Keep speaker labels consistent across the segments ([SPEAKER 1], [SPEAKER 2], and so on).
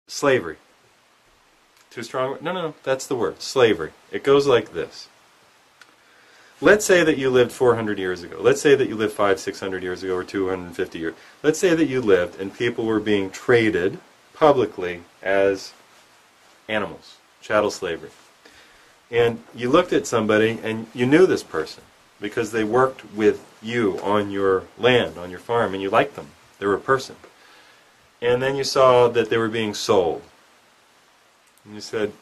[SPEAKER 1] Slavery. Too strong? No, no, no. That's the word. Slavery. It goes like this. Let's say that you lived 400 years ago. Let's say that you lived 500, 600 years ago, or 250 years. Let's say that you lived and people were being traded publicly as animals. Chattel slavery. And you looked at somebody and you knew this person because they worked with you on your land, on your farm, and you liked them. They were a person. And then you saw that they were being sold. And you said,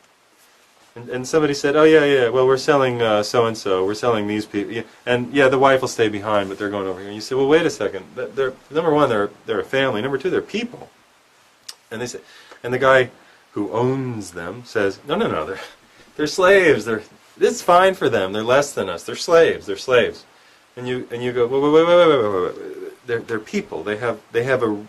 [SPEAKER 1] and somebody said, oh yeah, well we're selling so-and-so, we're selling these people, and yeah, the wife will stay behind, but they're going over here. And you say, well wait a second, they're, number one, they're a family, number two, they're people. And they say, and the guy who owns them says, no, no, no, they're slaves, it's fine for them, they're less than us, they're slaves. And you go, wait, they're people, they have a,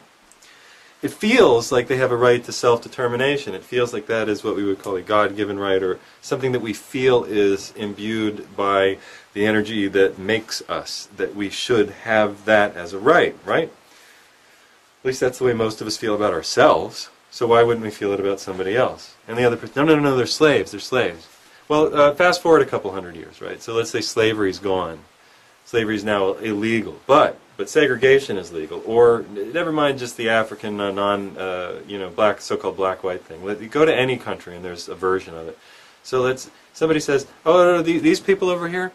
[SPEAKER 1] it feels like they have a right to self-determination. It feels like that is what we would call a God-given right, or something that we feel is imbued by the energy that makes us, that we should have that as a right, right? At least that's the way most of us feel about ourselves, so why wouldn't we feel it about somebody else? And the other person, no, no, no, they're slaves. Well, fast forward a couple hundred years, right? So let's say slavery's gone. Slavery is now illegal, but segregation is legal. Or never mind just the African black, so-called black-white thing. You go to any country and there's a version of it. So somebody says, oh no, these people over here,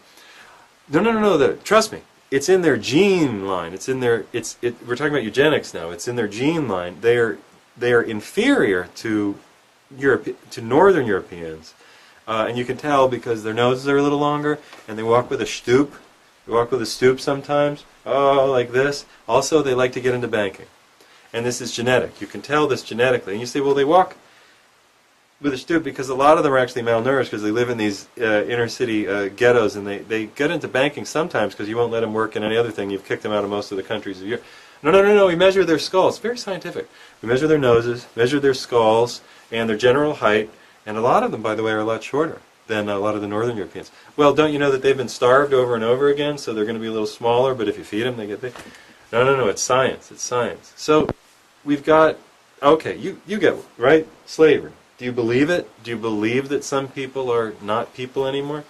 [SPEAKER 1] no, trust me, it's in their gene line. It's in their we're talking about eugenics now. It's in their gene line. They are inferior to Northern Europeans, and you can tell because their noses are a little longer and they walk with a stoop. They walk with a stoop sometimes. Oh, like this. Also, they like to get into banking. And this is genetic. You can tell this genetically. And you say, well, they walk with a stoop because a lot of them are actually malnourished because they live in these inner city ghettos, and they get into banking sometimes because you won't let them work in any other thing. You've kicked them out of most of the countries of Europe. No. We measure their skulls. It's very scientific. We measure their noses, measure their skulls, and their general height. And a lot of them, by the way, are a lot shorter than a lot of the Northern Europeans. Well, don't you know that they've been starved over and over again, so they're going to be a little smaller, but if you feed them, they get big? No, it's science. It's science. So we've got, okay, you get, right? Slavery. Do you believe it? Do you believe that some people are not people anymore?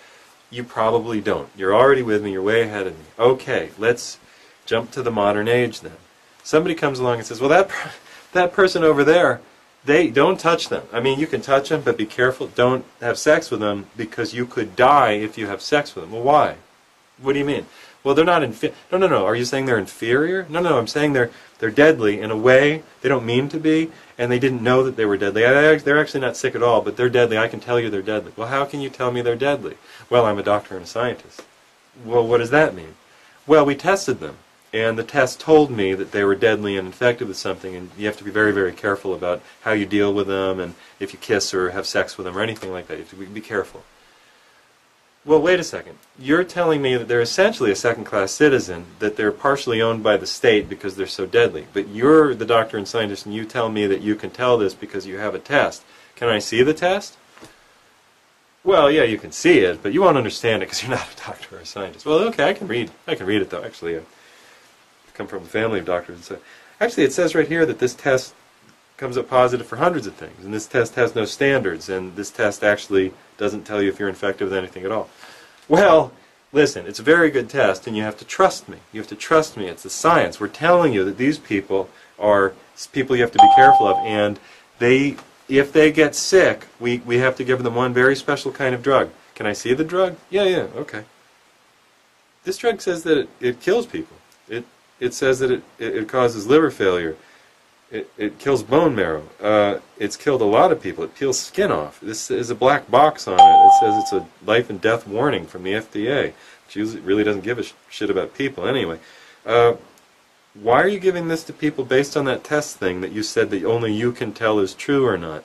[SPEAKER 1] You probably don't. You're already with me. You're way ahead of me. Okay, let's jump to the modern age then. Somebody comes along and says, well, that person over there, don't touch them. I mean, you can touch them, but be careful. Don't have sex with them because you could die if you have sex with them. Well, why? What do you mean? Well, they're not No. Are you saying they're inferior? No. I'm saying they're deadly in a way they don't mean to be, and they didn't know that they were deadly. They're actually not sick at all, but they're deadly. I can tell you they're deadly. Well, how can you tell me they're deadly? Well, I'm a doctor and a scientist. Well, what does that mean? Well, we tested them. And the test told me that they were deadly and infected with something, and you have to be very, very careful about how you deal with them, and if you kiss or have sex with them or anything like that. You have to be careful. Well, wait a second. You're telling me that they're essentially a second-class citizen, that they're partially owned by the state because they're so deadly. But you're the doctor and scientist, and you tell me that you can tell this because you have a test. Can I see the test? Well, yeah, you can see it, but you won't understand it because you're not a doctor or a scientist. Well, okay, I can read it, though, actually. Come from a family of doctors, and so actually it says right here that this test comes up positive for hundreds of things, and this test has no standards, and this test actually doesn't tell you if you're infected with anything at all. Well, listen, it's a very good test, and you have to trust me. You have to trust me. It's the science. We're telling you that these people are people you have to be careful of, and if they get sick, we have to give them one very special kind of drug. Can I see the drug? Yeah, okay. This drug says that it kills people. It says that it causes liver failure. It kills bone marrow. It's killed a lot of people. It peels skin off. This is a black box on it. It says it's a life and death warning from the FDA, which usually really doesn't give a shit about people anyway. Why are you giving this to people based on that test thing that you said that only you can tell is true or not?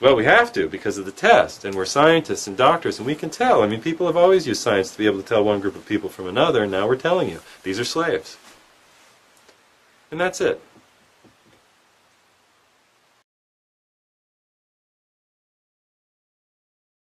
[SPEAKER 1] Well, we have to because of the test, and we're scientists and doctors, and we can tell. I mean, people have always used science to be able to tell one group of people from another, and now we're telling you, these are slaves. And that's it.